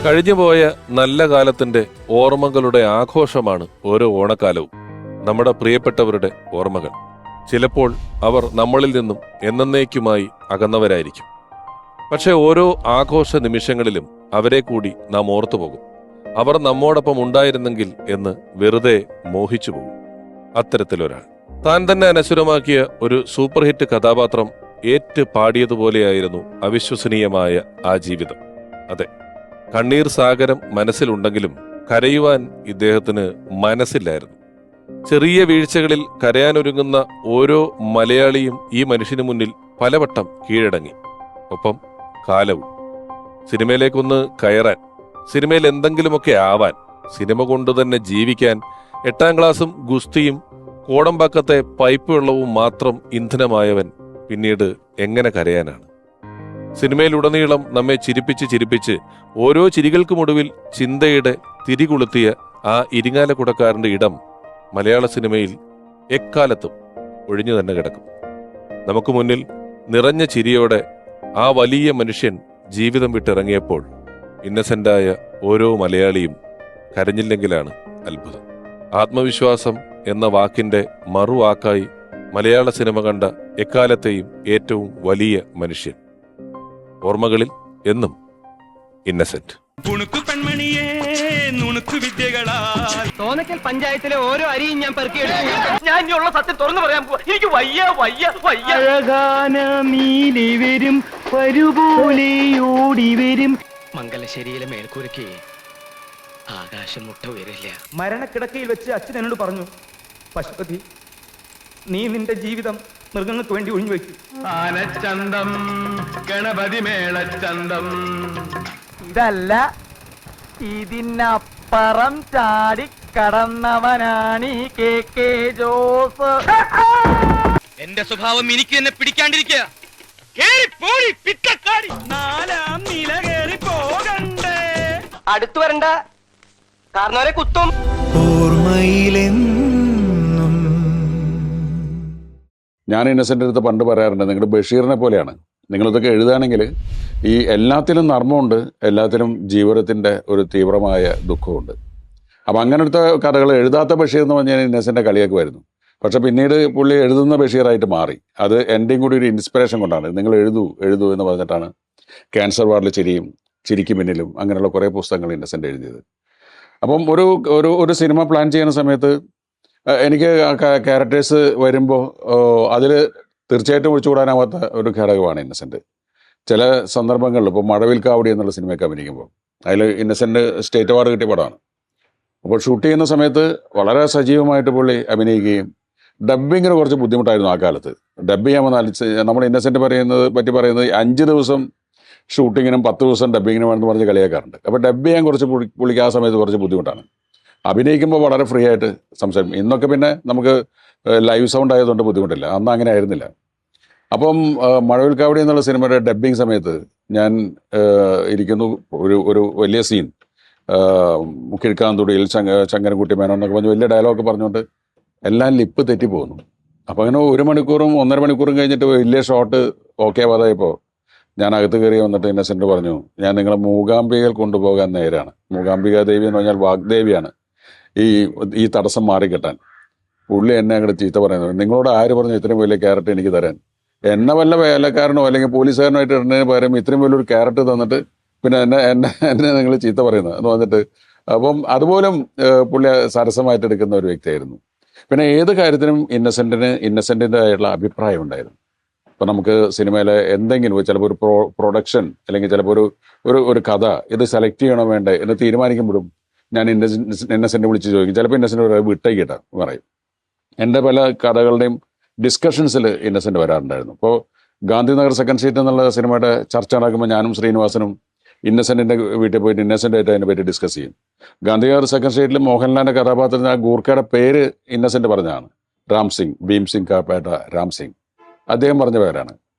കഴിഞ്ഞുപോയ നല്ല കാലത്തിന്റെ ഓർമ്മകളുടെ ആഘോഷമാണ് ഓരോ ഓണക്കാലവും. നമ്മുടെ പ്രിയപ്പെട്ടവരുടെ ഓർമ്മകൾ. ചിലപ്പോൾ അവർ നമ്മളിൽ നിന്നും എന്നേക്കുമായി അകന്നവരായിരിക്കും. പക്ഷെ ഓരോ ആഘോഷ നിമിഷങ്ങളിലും അവരെ കൂടി നാം ഓർത്തുപോകും. അവർ നമ്മോടൊപ്പം ഉണ്ടായിരുന്നെങ്കിൽ എന്ന് വെറുതെ മോഹിച്ചു പോകും. അത്തരത്തിലൊരാൾ താൻ തന്നെ അനശ്വരമാക്കിയ ഒരു സൂപ്പർ ഹിറ്റ് കഥാപാത്രം ഏറ്റ് പാടിയതുപോലെയായിരുന്നു അവിശ്വസനീയമായ ആ ജീവിതം. അതെ, കണ്ണീർ സാഗരം മനസ്സിലുണ്ടെങ്കിലും കരയുവാൻ ഇദ്ദേഹത്തിന് മനസ്സില്ലായിരുന്നു. ചെറിയ വീഴ്ചകളിൽ കരയാനൊരുങ്ങുന്ന ഓരോ മലയാളിയും ഈ മനുഷ്യന് മുന്നിൽ പലവട്ടം കീഴടങ്ങി. ഒപ്പം കാലവും. സിനിമയിലേക്കൊന്ന് കയറാൻ, സിനിമയിൽ എന്തെങ്കിലുമൊക്കെ ആവാൻ, സിനിമ കൊണ്ട് തന്നെ ജീവിക്കാൻ 8ാം ക്ലാസും ഗുസ്തിയും കോടമ്പാക്കത്തെ പൈപ്പ് വെള്ളവും മാത്രം ഇന്ധനമായവൻ പിന്നീട് എങ്ങനെ കരയാനാണ്? സിനിമയിലുടനീളം നമ്മെ ചിരിപ്പിച്ച് ഓരോ ചിരികൾക്കുമൊടുവിൽ ചിന്തയുടെ തിരികൊളുത്തിയ ആ ഇരിങ്ങാലക്കുടക്കാരന്റെ ഇടം മലയാള സിനിമയിൽ എക്കാലത്തും ഒഴിഞ്ഞു തന്നെ കിടക്കും. നമുക്ക് മുന്നിൽ നിറഞ്ഞ ചിരിയോടെ ആ വലിയ മനുഷ്യൻ ജീവിതം വിട്ടിറങ്ങിയപ്പോൾ ഇന്നസെന്റായ ഓരോ മലയാളിയും കരഞ്ഞില്ലെങ്കിലാണ് അത്ഭുതം. ആത്മവിശ്വാസം എന്ന വാക്കിന്റെ മറുവാക്കായി മലയാള സിനിമ കണ്ട എക്കാലത്തെയും ഏറ്റവും വലിയ മനുഷ്യൻ. ഓർമ്മകളിൽ എന്നും ഇന്നസെന്റ്. തോന്നക്കൽ പഞ്ചായത്തിലെ ഓരോ അരിയും ഞാൻ പെറുക്കിയെടുക്കും. ഞാൻ ഇനിയുള്ള സത്യം തുറന്നു പറയാൻ പോവാ. എനിക്ക് വയ്യ. നീലി വരും പരുപോലെ ഓടി വരും. മംഗലശ്ശേരിയിലെ മേൽക്കൂരയ്ക്ക് ആകാശം മുട്ട ഉയരില്ല. മരണക്കിടക്കയിൽ വെച്ച് അച്ഛൻ എന്നോട് പറഞ്ഞു, പശുപതി, നീ നിന്റെ ജീവിതം മൃഗങ്ങൾക്ക് വേണ്ടി ഒഴിഞ്ഞു വയ്ക്കും. ആനച്ചന്തം ഗണപതി മേളച്ചന്തം. ഇതല്ല, ഇതിനപ്പുറം ചാടി കടന്നവനാണ് ഈ കെ ജോസ്. എന്റെ സ്വഭാവം എനിക്ക് തന്നെ പിടിക്കാണ്ടിരിക്കുക. നാലാം നില കേറി പോകണ്ടേ? അടുത്തു വരണ്ട, കാരണവരെ കുത്തും. ഞാൻ ഇന്നസെൻ്റ് അടുത്ത് പണ്ട് പറയാറുണ്ട്, നിങ്ങൾ ബഷീറിനെ പോലെയാണ്. നിങ്ങളിതൊക്കെ എഴുതുകയാണെങ്കിൽ ഈ എല്ലാത്തിലും നർമ്മമുണ്ട്, എല്ലാത്തിലും ജീവിതത്തിൻ്റെ ഒരു തീവ്രമായ ദുഃഖമുണ്ട്. അപ്പം അങ്ങനത്തെ കഥകൾ എഴുതാത്ത ബഷീർ എന്ന് പറഞ്ഞാൽ ഇന്നസെൻ്റെ കളിയാക്കുമായിരുന്നു. പക്ഷെ പിന്നീട് പുള്ളി എഴുതുന്ന ബഷീറായിട്ട് മാറി. അത് എൻ്റെയും കൂടി ഒരു ഇൻസ്പിറേഷൻ കൊണ്ടാണ്. നിങ്ങൾ എഴുതൂ എന്ന് പറഞ്ഞിട്ടാണ് ക്യാൻസർ വാർഡിൽ ചിരിക്കും പിന്നിലും അങ്ങനെയുള്ള കുറേ പുസ്തകങ്ങൾ ഇന്നസെൻ്റ് എഴുതിയത്. അപ്പം ഒരു സിനിമ പ്ലാൻ ചെയ്യുന്ന സമയത്ത് എനിക്ക് ക്യാരക്ടേഴ്സ് വരുമ്പോൾ അതിൽ തീർച്ചയായിട്ടും ഒഴിച്ചുകൂടാനാവാത്ത ഒരു ഘടകമാണ് ഇന്നസെൻ്റ്. ചില സന്ദർഭങ്ങളിൽ ഇപ്പോൾ മഴവിൽ കാവടി എന്നുള്ള സിനിമയൊക്കെ അഭിനയിക്കുമ്പോൾ അതിൽ ഇന്നസെൻ്റ് സ്റ്റേറ്റ് അവാർഡ് കിട്ടിയ പടമാണ്. അപ്പോൾ ഷൂട്ട് ചെയ്യുന്ന സമയത്ത് വളരെ സജീവമായിട്ട് പുള്ളി അഭിനയിക്കുകയും ഡബ്ബിങ്ങിന് കുറച്ച് ബുദ്ധിമുട്ടായിരുന്നു ആ കാലത്ത്. ഡബ്ബ് ചെയ്യാൻ നമ്മൾ ഇന്നസെൻ്റ് പറ്റി പറയുന്നത് 5 ദിവസം ഷൂട്ടിങ്ങിനും 10 ദിവസം ഡബ്ബിങ്ങിനും വേണമെന്ന് പറഞ്ഞ് കളിയാക്കാറുണ്ട്. അപ്പോൾ ഡബ്ബ് ചെയ്യാൻ കുറച്ച് പുള്ളിക്ക് ആ സമയത്ത് കുറച്ച് ബുദ്ധിമുട്ടാണ്. അഭിനയിക്കുമ്പോൾ വളരെ ഫ്രീ ആയിട്ട് സംസാരിക്കും. ഇന്നൊക്കെ പിന്നെ നമുക്ക് ലൈവ് സൗണ്ട് ആയതുകൊണ്ട് ബുദ്ധിമുട്ടില്ല. അന്ന് അങ്ങനെ ആയിരുന്നില്ല. അപ്പം മഴവിൽ കാവടി എന്നുള്ള സിനിമയുടെ ഡബ്ബിങ് സമയത്ത് ഞാൻ ഇരിക്കുന്നു. ഒരു വലിയ സീൻ, കിഴക്കാന്തുടിയിൽ ചങ്ങരൻകുട്ടി മേനോൻ എന്നൊക്കെ പറഞ്ഞ് വലിയ ഡയലോഗ് പറഞ്ഞുകൊണ്ട് എല്ലാം ലിപ്പ് തെറ്റിപ്പോകുന്നു. അപ്പം അങ്ങനെ 1 മണിക്കൂറും 1.5 മണിക്കൂറും കഴിഞ്ഞിട്ട് വലിയ ഷോട്ട് ഓക്കെ ആവാതായപ്പോൾ ഞാൻ അകത്ത് കയറി വന്നിട്ട് ഇന്നസെൻ്റ് പറഞ്ഞു, ഞാൻ നിങ്ങളെ മൂകാംബികയിൽ കൊണ്ടുപോകാൻ നേരാണ്. മൂകാംബിക ദേവി എന്ന് പറഞ്ഞാൽ വാഗ്ദേവിയാണ്. ഈ തടസ്സം മാറിക്കിട്ടാൻ. പുള്ളി എന്നെ അങ്ങോട്ട് ചീത്ത പറയുന്നത്, നിങ്ങളോട് ആര് പറഞ്ഞു ഇത്രയും വലിയ ക്യാരറ്റ് എനിക്ക് തരാൻ? എന്നെ വല്ല വേലക്കാരനോ അല്ലെങ്കിൽ പോലീസുകാരനായിട്ട് ഇടുന്നതിന് പകരം ഇത്രയും വലിയൊരു ക്യാരറ്റ് തന്നിട്ട് പിന്നെ എന്നെ നിങ്ങൾ ചീത്ത പറയുന്നത് എന്ന് പറഞ്ഞിട്ട്. അപ്പം അതുപോലും പുള്ളി സരസമായിട്ട് എടുക്കുന്ന ഒരു വ്യക്തിയായിരുന്നു. പിന്നെ ഏത് കാര്യത്തിനും ഇന്നസെൻറ്റിൻ്റെ ആയിട്ടുള്ള അഭിപ്രായം ഉണ്ടായിരുന്നു. ഇപ്പം നമുക്ക് സിനിമയിലെ എന്തെങ്കിലും ചിലപ്പോൾ ഒരു പ്രൊഡക്ഷൻ അല്ലെങ്കിൽ ചിലപ്പോൾ ഒരു കഥ ഇത് സെലക്ട് ചെയ്യണോ വേണ്ടേ എന്ന് തീരുമാനിക്കുമ്പോഴും ഞാൻ ഇന്നസെൻ്റ് വിളിച്ച് ചോദിക്കും. ചിലപ്പോൾ ഇന്നസെൻ്റ് വിട്ടേക്കിട്ട പറയും. എൻ്റെ പല കഥകളുടെയും ഡിസ്കഷൻസിൽ ഇന്നസെൻ്റ് വരാറുണ്ടായിരുന്നു. ഇപ്പോൾ ഗാന്ധിനഗർ സെക്കൻഡ് സ്ട്രീറ്റ് എന്നുള്ള സിനിമയുടെ ചർച്ച നടക്കുമ്പോൾ ഞാനും ശ്രീനിവാസനും ഇന്നസെൻറ്റിൻ്റെ വീട്ടിൽ പോയിട്ട് ഇന്നസെൻ്റായിട്ട് അതിനെ പറ്റി ഡിസ്കസ് ചെയ്യും. ഗാന്ധിനഗർ സെക്കൻഡ് സ്ട്രീറ്റിൽ മോഹൻലാലിൻ്റെ കഥാപാത്രത്തിന് ആ ഗൂർഖയുടെ പേര് ഇന്നസെൻ്റ് പറഞ്ഞതാണ്. രാം സിംഗ്, ഭീം സിംഗ് കാപ്പേട്ട രാം സിംഗ്, അദ്ദേഹം പറഞ്ഞ പേരാണ്.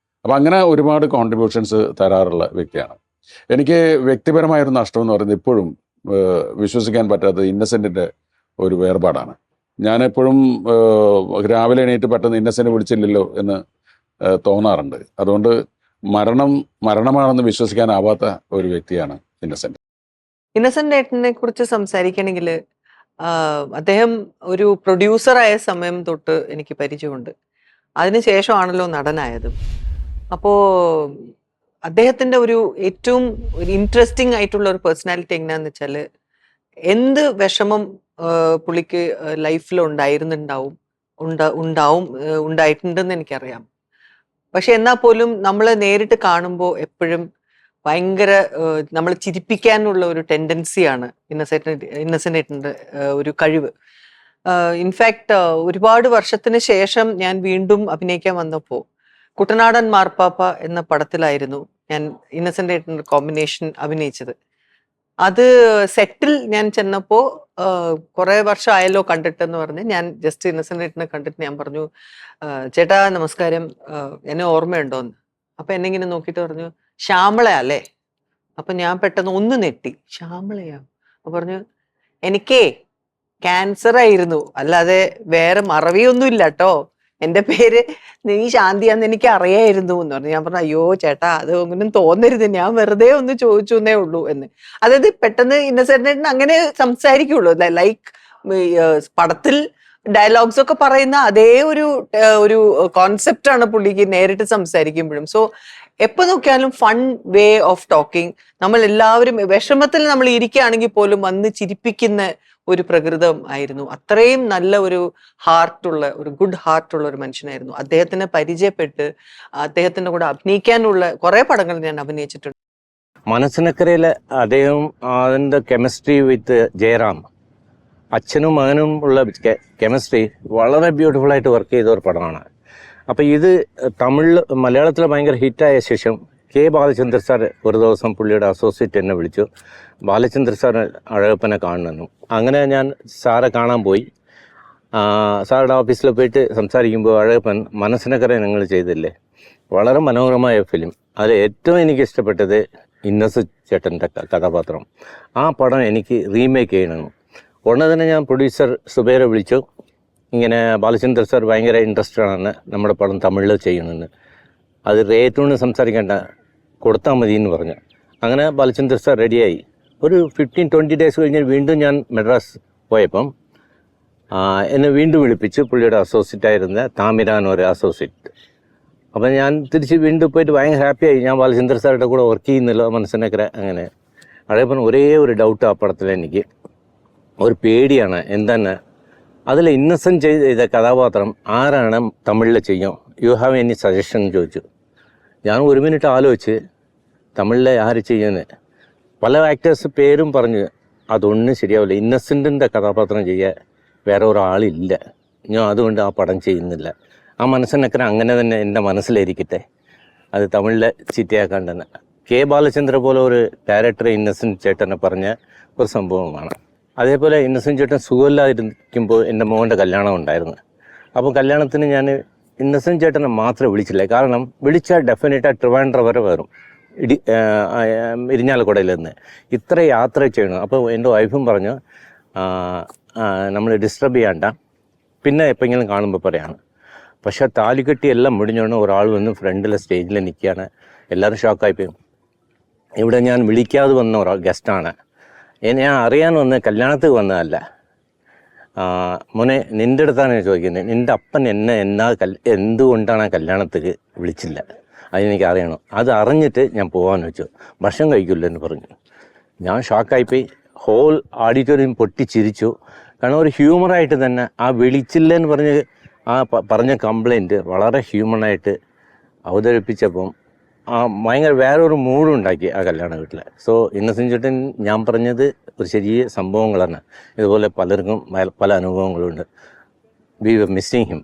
അപ്പം അങ്ങനെ ഒരുപാട് കോൺട്രിബ്യൂഷൻസ് തരാറുള്ള വ്യക്തിയാണ്. എനിക്ക് വ്യക്തിപരമായൊരു നഷ്ടം എന്ന് പറയുന്നത് ഇപ്പോഴും വിശ്വസിക്കാൻ പറ്റാത്തത് ഇന്നസെൻറ്റിൻ്റെ ഒരു വേർപാടാണ്. ഞാനെപ്പോഴും രാവിലെ എണീറ്റ് പെട്ടെന്ന് ഇന്നസെൻ്റ് വിളിച്ചില്ലല്ലോ എന്ന് തോന്നാറുണ്ട്. അതുകൊണ്ട് മരണമാണെന്ന് വിശ്വസിക്കാനാവാത്ത ഒരു വ്യക്തിയാണ് ഇന്നസെൻ്റ്. ഇന്നസെന്റ് ഏട്ടനെ കുറിച്ച് സംസാരിക്കണമെങ്കിൽ അദ്ദേഹം ഒരു പ്രൊഡ്യൂസറായ സമയം തൊട്ട് എനിക്ക് പരിചയമുണ്ട്. അതിനുശേഷമാണല്ലോ നടനായതും. അപ്പോൾ അദ്ദേഹത്തിന്റെ ഒരു ഏറ്റവും ഒരു ഇൻട്രസ്റ്റിംഗ് ആയിട്ടുള്ള ഒരു പേഴ്സണാലിറ്റി എങ്ങനെയാന്ന് വെച്ചാൽ, എന്ത് വിഷമം പുള്ളിക്ക് ലൈഫിൽ ഉണ്ടായിട്ടുണ്ടെന്ന് എനിക്കറിയാം. പക്ഷെ എന്നാൽ പോലും നമ്മൾ നേരിട്ട് കാണുമ്പോൾ എപ്പോഴും ഭയങ്കര നമ്മൾ ചിരിപ്പിക്കാനുള്ള ഒരു ടെൻഡൻസിയാണ് ഇന്നസെന്റ് ഏട്ടൻ്റെ ഒരു കഴിവ്. ഇൻഫാക്ട് ഒരുപാട് വർഷത്തിന് ശേഷം ഞാൻ വീണ്ടും അഭിനയിക്കാൻ വന്നപ്പോൾ കുട്ടനാടൻ മാർപ്പാപ്പ എന്ന പടത്തിലായിരുന്നു ഞാൻ ഇന്നസെന്റ് ഏട്ടൻ്റെ കോമ്പിനേഷൻ അഭിനയിച്ചത്. അത് സെറ്റിൽ ഞാൻ ചെന്നപ്പോൾ കുറെ വർഷം ആയല്ലോ കണ്ടിട്ടെന്ന് പറഞ്ഞ് ഞാൻ ജസ്റ്റ് ഇന്നസെന്റ് ഏട്ടനെ കണ്ടിട്ട് ഞാൻ പറഞ്ഞു, ചേട്ടാ നമസ്കാരം, എന്നെ ഓർമ്മയുണ്ടോന്ന്. അപ്പൊ എന്നെ ഇങ്ങനെ നോക്കിയിട്ട് പറഞ്ഞു, ശ്യാമള അല്ലേ? അപ്പൊ ഞാൻ പെട്ടെന്ന് ഒന്ന് നെട്ടി, ശ്യാമളയാ? അപ്പൊ പറഞ്ഞു, എനിക്കേ ക്യാൻസർ ആയിരുന്നു, അല്ലാതെ വേറെ മറവിയൊന്നും ഇല്ല കേട്ടോ, എന്റെ പേര് നീ ശാന്തിയാന്ന് എനിക്ക് അറിയായിരുന്നു എന്ന് പറഞ്ഞു. ഞാൻ പറഞ്ഞു, അയ്യോ ചേട്ടാ അത് ഒന്നും തോന്നരുത്, ഞാൻ വെറുതെ ഒന്ന് ചോദിച്ചു എന്നേ ഉള്ളൂ എന്ന്. അതായത് പെട്ടെന്ന് ഇന്നസെന്റ് അങ്ങനെ സംസാരിക്കുള്ളൂ, ലൈക്ക് പടത്തിൽ ഡയലോഗ്സ് ഒക്കെ പറയുന്ന അതേ ഒരു കോൺസെപ്റ്റ് ആണ് പുള്ളിക്ക് നേരിട്ട് സംസാരിക്കുമ്പോഴും. സോ എപ്പോ നോക്കിയാലും ഫൺ വേ ഓഫ് ടോക്കിംഗ്. നമ്മൾ എല്ലാവരും വിഷമത്തിൽ നമ്മൾ ഇരിക്കുകയാണെങ്കിൽ പോലും വന്ന് ചിരിപ്പിക്കുന്ന ഒരു പ്രകൃതം ആയിരുന്നു. അത്രയും നല്ല ഒരു ഗുഡ് ഹാർട്ടുള്ള ഒരു മനുഷ്യനായിരുന്നു. അദ്ദേഹത്തിനെ പരിചയപ്പെട്ട് അദ്ദേഹത്തിന്റെ കൂടെ അഭിനയിക്കാനുള്ള കുറെ പടങ്ങൾ ഞാൻ അഭിനയിച്ചിട്ടുണ്ട്. മനസ്സിനക്കരയിലെ അദ്ദേഹം അതിൻ്റെ കെമിസ്ട്രി വിത്ത് ജയറാം, അച്ഛനും മകനും ഉള്ള കെമിസ്ട്രി വളരെ ബ്യൂട്ടിഫുൾ ആയിട്ട് വർക്ക് ചെയ്ത ഒരു പടമാണ്. അപ്പോൾ ഇത് മലയാളത്തിൽ ഭയങ്കര ഹിറ്റായ ശേഷം കെ ബാലചന്ദ്ര സാർ ഒരു ദിവസം പുള്ളിയുടെ അസോസിയേറ്റ് എന്നെ വിളിച്ചു, ബാലചന്ദ്ര സാർ അഴകപ്പനെ കാണുന്നു. അങ്ങനെ ഞാൻ സാറെ കാണാൻ പോയി. സാറുടെ ഓഫീസിൽ പോയിട്ട് സംസാരിക്കുമ്പോൾ, അഴകപ്പൻ മനസ്സിനക്കര നിങ്ങൾ ചെയ്തില്ലേ, വളരെ മനോഹരമായ ഫിലിം. അതിൽ ഏറ്റവും എനിക്ക് ഇഷ്ടപ്പെട്ടത് ഇന്നസെന്റ് ചേട്ടൻ്റെ കഥാപാത്രം. ആ പടം എനിക്ക് റീമേക്ക് ചെയ്യണം. ഉടനെ തന്നെ ഞാൻ പ്രൊഡ്യൂസർ സുബൈറെ വിളിച്ചു, ഇങ്ങനെ ബാലചന്ദ്ര സാർ ഭയങ്കര ഇൻട്രസ്റ്റഡ് ആണ് നമ്മുടെ പടം തമിഴിൽ ചെയ്യുന്നത്, അത് റേറ്റോണ് സംസാരിക്കേണ്ട, കൊടുത്താൽ മതി എന്ന് പറഞ്ഞു. അങ്ങനെ ബാലചന്ദ്ര സാർ റെഡിയായി. ഒരു 15-20 ഡേയ്സ് കഴിഞ്ഞ് വീണ്ടും ഞാൻ മദ്രാസ് പോയപ്പം എന്നെ വീണ്ടും വിളിപ്പിച്ചു, പുള്ളിയുടെ അസോസിയേറ്റ് ആയിരുന്ന താമിരാൻ ഒരു അസോസിയേറ്റ്. അപ്പം ഞാൻ തിരിച്ച് വീണ്ടും പോയിട്ട് ഭയങ്കര ഹാപ്പിയായി, ഞാൻ ബാലചന്ദ്ര സാറുടെ കൂടെ വർക്ക് ചെയ്യുന്നല്ലോ മനസ്സിനൊക്കെ. അങ്ങനെ അതേപോലെ ഒരേ ഒരു ഡൗട്ട് ആ പടത്തിൽ എനിക്ക് ഒരു പേടിയാണ്, എന്താണ് അതിൽ ഇന്നസെന്റ് ചെയ്ത കഥാപാത്രം ആരാണ് തമിഴിൽ ചെയ്യും, യു ഹാവ് എനി സജഷൻ ചോദിച്ചു. ഞാൻ 1 മിനിറ്റ് ആലോചിച്ച് തമിഴിലെ ആര് ചെയ്യുന്നത്, പല ആക്ടേഴ്സ് പേരും പറഞ്ഞു, അതൊന്നും ശരിയാവില്ല, ഇന്നസെന്റിൻ്റെ കഥാപാത്രം ചെയ്യാൻ വേറെ ഒരാളില്ല, ഞാൻ അതുകൊണ്ട് ആ പടം ചെയ്യുന്നില്ല. ആ മനസ്സിനൊക്കെ അങ്ങനെ തന്നെ എൻ്റെ മനസ്സിലിരിക്കട്ടെ, അത് തമിഴിലെ ചീത്തയാക്കാൻ തന്നെ. കെ ബാലചന്ദ്ര പോലെ ഒരു ഡയറക്ടർ ഇന്നസെന്റ് ചേട്ടനെ പറഞ്ഞ ഒരു സംഭവമാണ്. അതേപോലെ ഇന്നസെന്റ് ചേട്ടൻ സുഖമില്ലാതിരിക്കുമ്പോൾ എൻ്റെ മോൻ്റെ കല്യാണം ഉണ്ടായിരുന്നു. അപ്പോൾ കല്യാണത്തിന് ഞാൻ ഇന്നസെന്റ് ചേട്ടനെ മാത്രമേ വിളിച്ചില്ല, കാരണം വിളിച്ചാൽ ഡെഫിനറ്റായി ട്രിവാൻഡ്രം വരെ വരും, ഇരിഞ്ഞാലക്കുടയിൽ നിന്ന് ഇത്ര യാത്ര ചെയ്യണം. അപ്പോൾ എൻ്റെ വൈഫും പറഞ്ഞു, നമ്മൾ ഡിസ്റ്റർബ് ചെയ്യണ്ട, പിന്നെ എപ്പോഴെങ്കിലും കാണുമ്പോൾ പറയാണ്. പക്ഷേ താലികെട്ടി എല്ലാം മുടിഞ്ഞോണ്ട് ഒരാൾ വന്ന് ഫ്രണ്ടിലെ സ്റ്റേജിൽ നിൽക്കുകയാണ്. എല്ലാവരും ഷോക്കായിപ്പോയി. ഇവിടെ ഞാൻ വിളിക്കാതെ വന്ന ഒരാൾ ഗസ്റ്റാണ്, ഞാൻ അറിയാൻ വന്ന് കല്യാണത്തിൽ വന്നതല്ല. മോനെ നിൻ്റെ അടുത്താണ് ഞാൻ ചോദിക്കുന്നത്, നിൻ്റെ അപ്പൻ എന്നെ എന്തുകൊണ്ടാണ് ആ കല്യാണത്തിൽ വിളിച്ചില്ല, അതെനിക്ക് അറിയണം, അത് അറിഞ്ഞിട്ട് ഞാൻ പോകാമെന്ന് വെച്ചു. ഭക്ഷണം കഴിക്കില്ല എന്ന് പറഞ്ഞു. ഞാൻ ഷോക്കായിപ്പോയി. Whole auditorium പൊട്ടിച്ചിരിച്ചു. കാരണം ഒരു ഹ്യൂമറായിട്ട് തന്നെ ആ വിളിച്ചില്ല എന്ന് പറഞ്ഞ കംപ്ലൈൻറ്റ് വളരെ ഹ്യൂമണായിട്ട് അവതരിപ്പിച്ചപ്പം ഭയങ്കര വേറൊരു മൂഡുണ്ടാക്കി ആ കല്യാണ വീട്ടിൽ. സോ ഇന്നസെന്റ് ചേട്ടൻ ഞാൻ പറഞ്ഞത് ഒരു ശരിയ സംഭവങ്ങളാണ്. ഇതുപോലെ പലർക്കും പല അനുഭവങ്ങളുണ്ട്. We were missing him.